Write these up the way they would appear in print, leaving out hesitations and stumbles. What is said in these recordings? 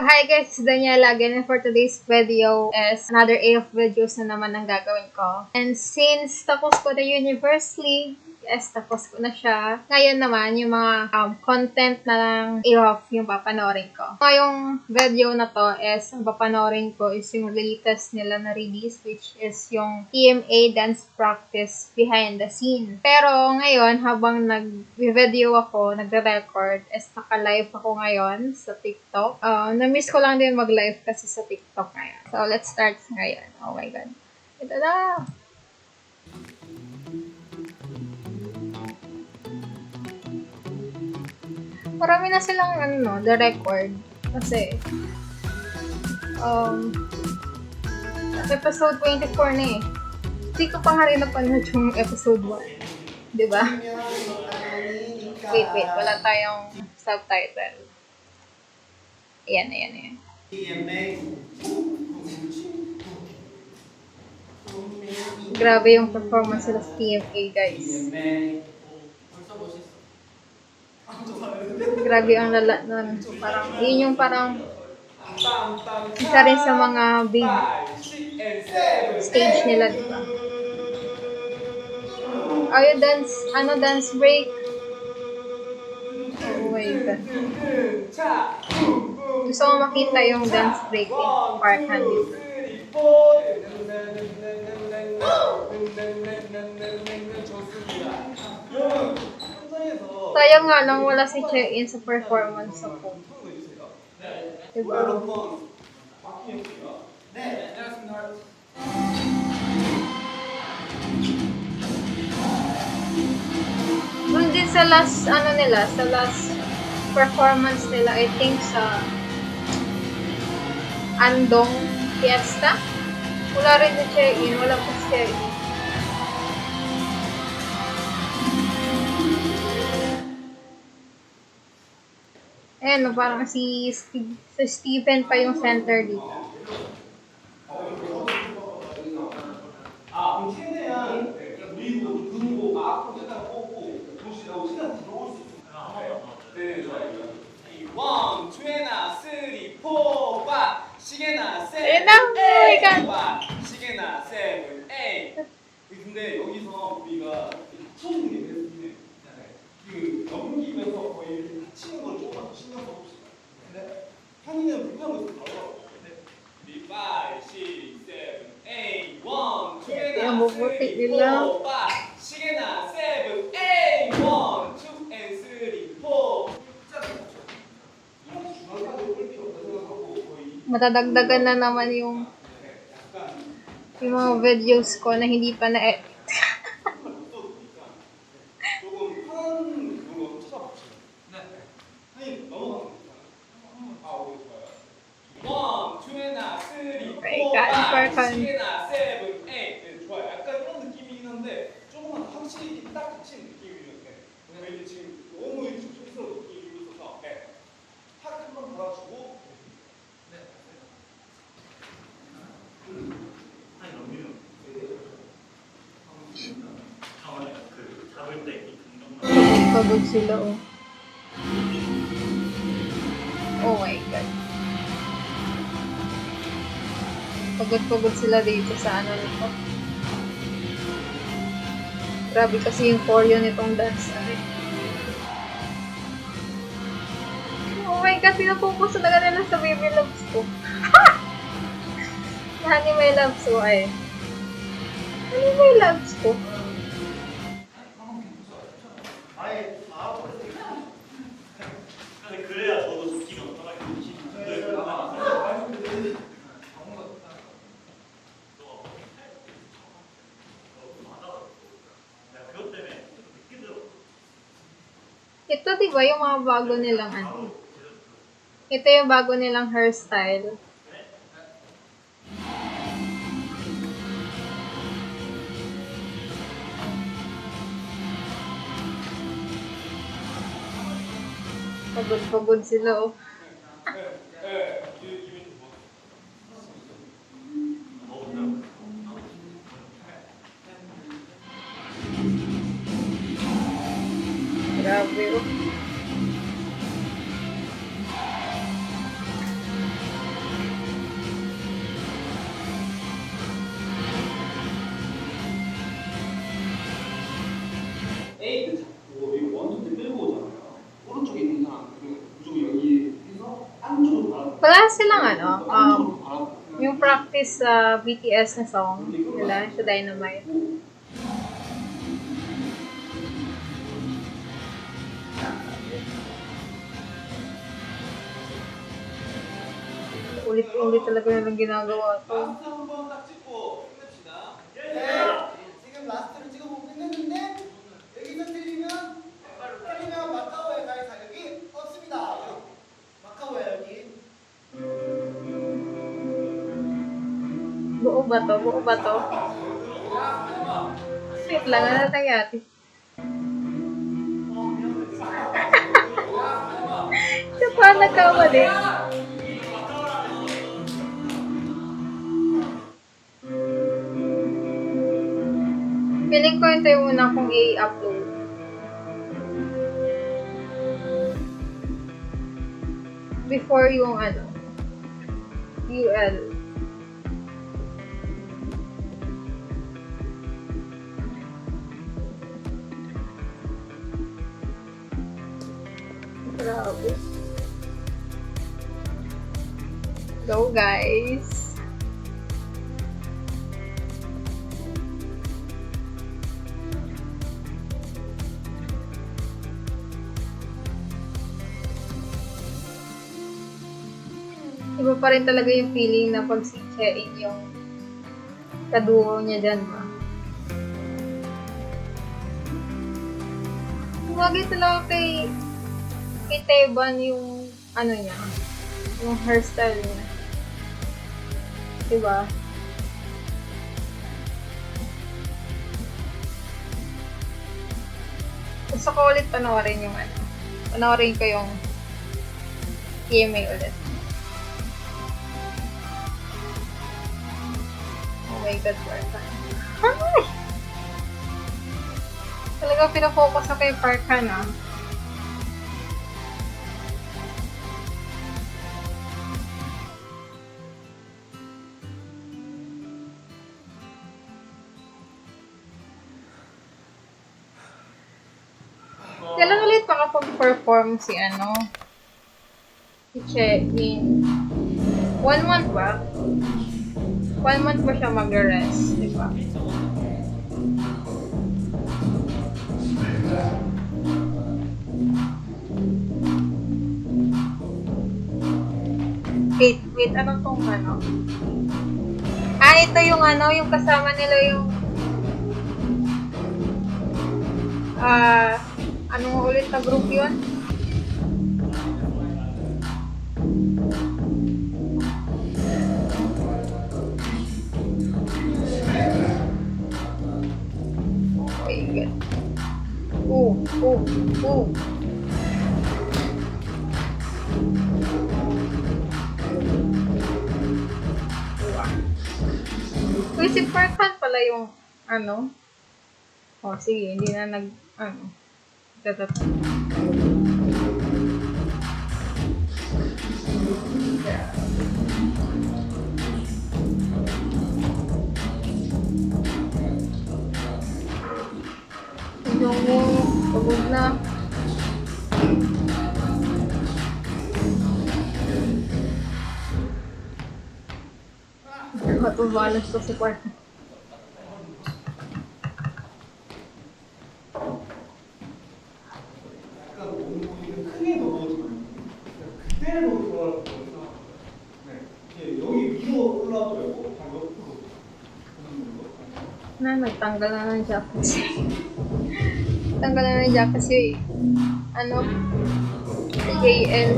Hi guys, it's Daniela again, and for today's video is another AF videos na naman ang gagawin ko. And since tapos ko na Universally, yes, tapos ko na siya. Ngayon naman, yung mga content na lang AF yung papanoorin ko. Ngayong video na to is, ang papanoorin ko is yung latest nila na release, which is yung TMA Dance Practice Behind the Scene. Pero ngayon, habang nag-video ako, nagre-record, is naka-live ako ngayon sa TikTok. Na-miss ko lang din mag-live kasi sa TikTok ngayon. So, let's start ngayon. Oh my God. Ito na! Marami na silang the record. Kasi, episode 24 na eh. Hindi ko pa nga rin napanood yung episode 1. Diba? Wait. Wala tayong subtitle. Ayan. Grabe yung performance nila sa TMA, guys. Grabe ang lala nun. So, yun yung parang isa rin sa mga big stage nila, diba? Ayun, dance break. Oh my God. Gusto ko makita yung dance break part nandito. Sayang nga lang wala si Check-in sa performance ko. Diba? Doon din sa last performance nila, I think sa Andong Fiesta. Wala rin si Check-in, wala po si Check-in. Ayan, parang si Steven pa yung center dito. Ayan na! Oh my God! 근데 여기서 우리가 처음 얘기했는데 그 넘기면서 거의 이렇게 다치는 걸 조금만 더 신경 써봅시다. 근데 현이는 불편한 것을 덜어. 5, 6, 7, 8, 1, 2, 3, 4, 5, 시계나 7, 8, 1, 2, 3, 4. Matadagdagan na naman yung mga videos ko na hindi pa na-edit. Okay, kaan. 좋아요. 약간 이런 느낌이긴 한데 조금만 확실히 딱 갇힌 느낌이에요. 이게 지금 너무 촉촉스러운 느낌이 있어서 탁 한번 달아주고 Pagod sila, oh. Oh my God. Pagod sila dito sa nito. Grabe kasi yung choreo nitong dance. Oh my God, pinapokus talaga nila sa baby loves ko. Honey, my loves ko ay. Honey, my loves ko. 그래야 저도 좋기가 없더라고요. Ito, diba, yung mga bago nilang Ito yung bago nilang hairstyle. Pagod sila, oh. Grabe, oh. lang yung practice sa BTS na song nila, sa Dynamite. Ulit-ulit talaga nilang ginagawa to. 라스트 한번 딱 찍고 끝냅시다. 지금 라스트를 찍어보고 끝냈는데 여기서 틀리면 마카오에 갈 자격이 없습니다. 마카오에 여기. Buo ba to? Buo ba to? Wait lang, ano nangyari? Siya pa nagkamali. Feeling ko ito yung una kong i-upload. Before yung UL. Grabe. Go guys! Iba pa rin talaga yung feeling na pag si Chein yung kaduo niya dyan ba. Tumagay talaga kay Teban yung niya, yung hairstyle niya. Diba? Gusto ko ulit panoorin yung panoorin ko yung TMA ulit. Oh my God, Parkan. Ay! Talaga pinafocus ako kay Parkan Kailan ulit makapag-perform si si Chein? 1 month ba? 1 month ba siya mag-rest, di ba? Wait, anong tong ito yung yung kasama nila yung anong ulit na group yun? Oh my God. Uy, si Parkan pala yung oh, sige, hindi na Tatata. Tignan mo, pagod na. Matubalas ko si Parkan. Nagtanggal na ng jacket. Tanggal na ng jacket si si JL.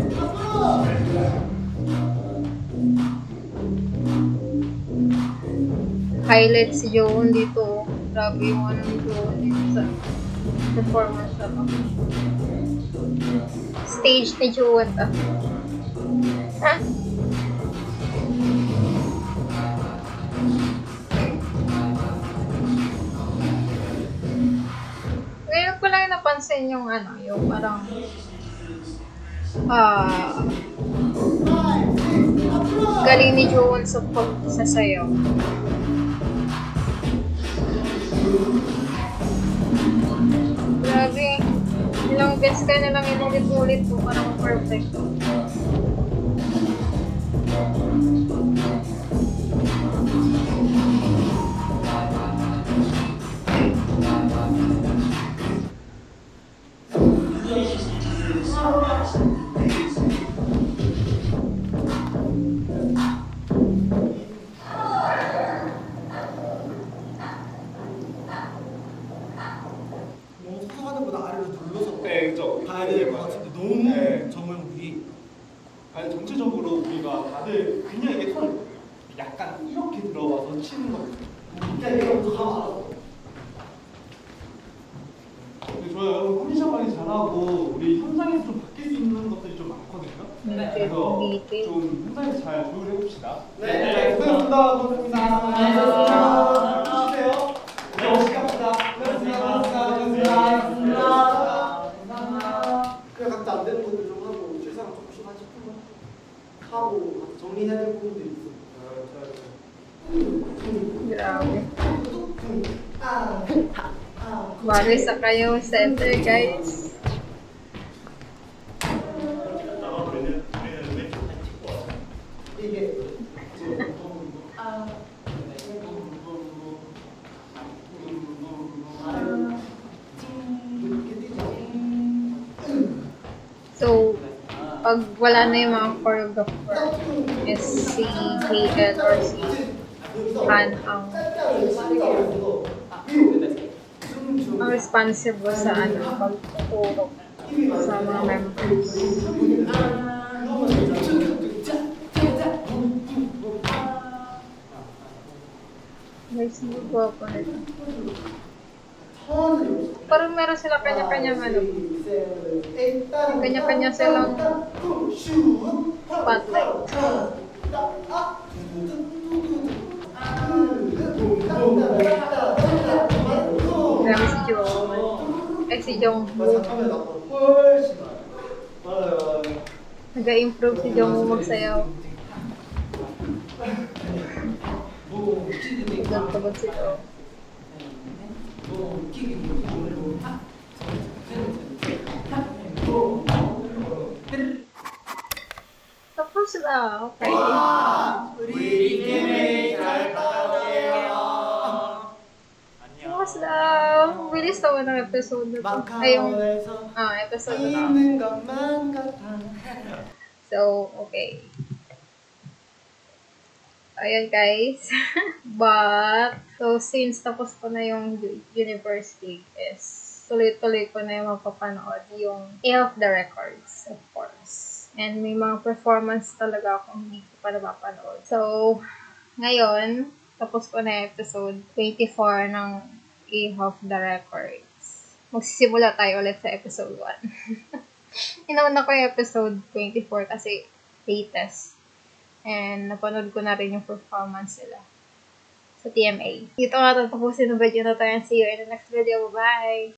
Highlight si Joon dito. Grabe yung ni Joon dito sa performance na to. Stage ni Joon to. Ha? Ngayon ko lang napansin yung yung parang galing ni Joon sa pagsasayaw. Grabe. Ilang beses ka na lang inulit-ulit po para ma-perfect. 너무 서서 가는 보다 아래로 눌러서 네, 그죠. 가야 될 것 같은데 너무 네. 정우형이 아니 전체적으로 우리가 다들 그냥 이게 손 약간 이렇게 들어와서 치는 거거든요. 그냥 얘가 먼저 가면 알아. 근데 좋아요. 여러분 컨디션 관리 잘하고 우리 현장에서 좀 바뀔 수 있는 것들이 좀 많거든요. 그래서 미팅. 좀 현장에서 잘 조율해 봅시다. 네. 고생하셨습니다. 고생하셨습니다. 주세요. 네, 멋있게 합시다. 그냥 각자 안 되는 것들 좀 하고 실상 조금씩 하지 하고 정리해야 될 부분들이 있어. Grabe. Bali sa kayo center, guys. 이게 So, pag wala na yung mga choreographer, is si KL or si Han ang responsible sa pagtuturo sa mga members. Guys, magwapo nito. Parang meron sila kanya-kanyang kanya-kanya silang spotlight. Grabe si Jong. Si Jongwoo. Nag-improve si Jongwoo magsayaw. Nagtagod si Jong. Tapos na. Okay. 우리 팀에 잘 따라오세요. Tapos na. Bilis naman ang episode na to. Ay, yung episode na to. 있는 것만 같아. So, okay. Ayan guys. But, so since tapos ko na yung university is tuloy-tuloy ko na yung mapapanood yung A of the Records, of course. And may mga performance talaga akong hindi ko pa napapanood. So, ngayon, tapos ko na yung episode 24 ng A of the Records. Magsisimula tayo ulit sa episode 1. Inauna ko yung episode 24 kasi latest. And napanood ko na rin yung performance nila sa TMA. Dito nga tatapusin ang video na to and see you in the next video. Bye!